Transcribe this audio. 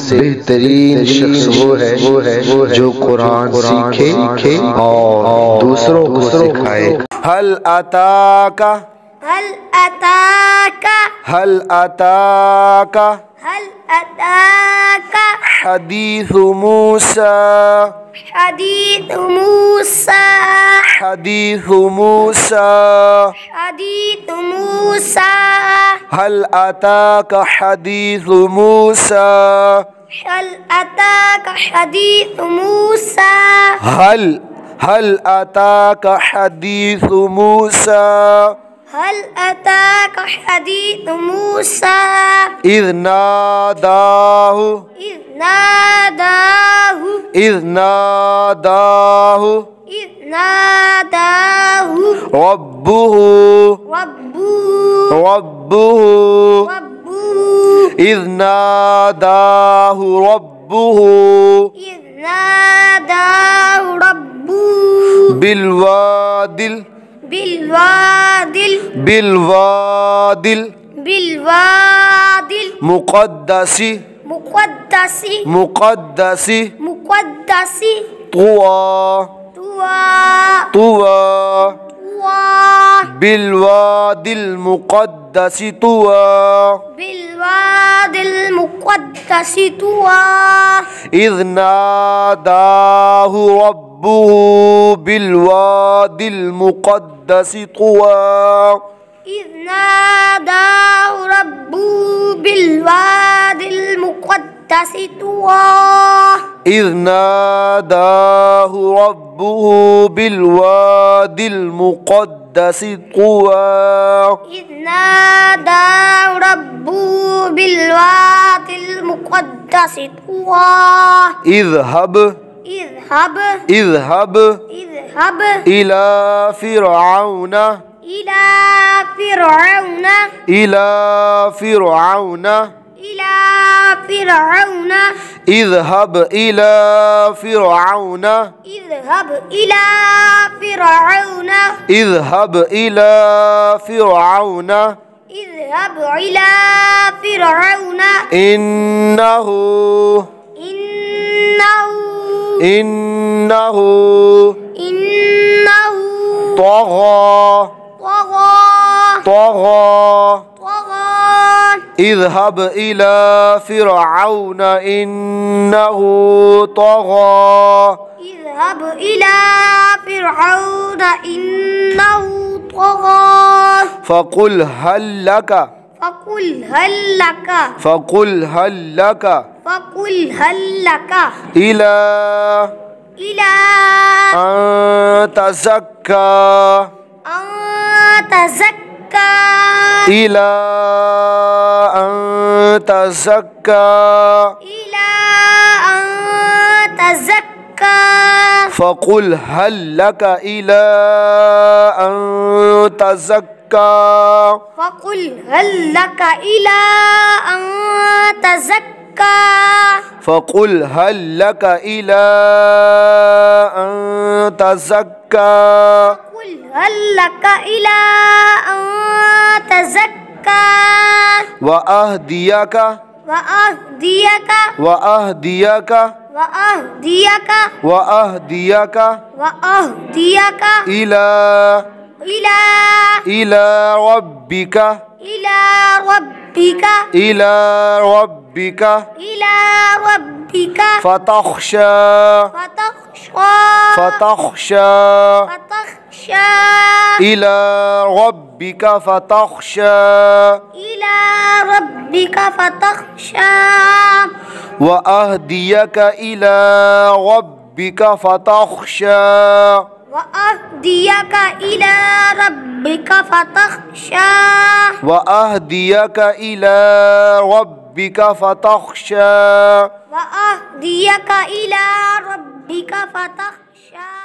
से बेहतरीन शख्स वो है जो कुरान सीखे और दूसरों को सिखाए। हल अताका हल अताका हल अताका हल अताका हदीसु मूसा हदीसु मूसा हदीसु मूसा हदीसु मूसा हल अताका हदीसु मूसा हल अताका हदीसु मूसा हल अताका हदीसु मूसा हल अताका हदीसु मूसा इज़ नादाहु इज़ नादाहु इज़ नादाहु इज़ नादाहु रब्बुहु रब्बुहु इज़ नादाहु रब्बुहु इज़ नादाहु रब्बुहु बिलवादिल मुक़द्दसी तुवा बिलवादिल मुक़द्दसी तुवा इज़ नादाहु रब्बुहु बिलवादिल मुक़द्दसी तुवा इज़ नादाहु रब्बुहु बिलवादिल मुक़द्दसी तुवा इज़ नादाहु रब्बुहु बिलवादिल मुक़द्दसी तुवा इज़ नादाहु रब्बुहु बिलवादिल मुक़द्दसी तुवा इज़हब इला फ़िरऔन اذهب إلى فرعون اذهب إلى فرعون اذهب إلى فرعون اذهب إلى فرعون إنه طغى اذهب إلى فرعون إنه طغى اذهب إلى فرعون إنه طغى فقل هل لك إلى أن تزكى إلى أن تزكى فقل هل لك إلى أن تزكى فقل هل لك إلى أن تزكى وأهديك إلى ربك فتخشى إلى ربك فتخشى وأهديك إلى ربك فتخشى وأهديك إلى ربك فتخشى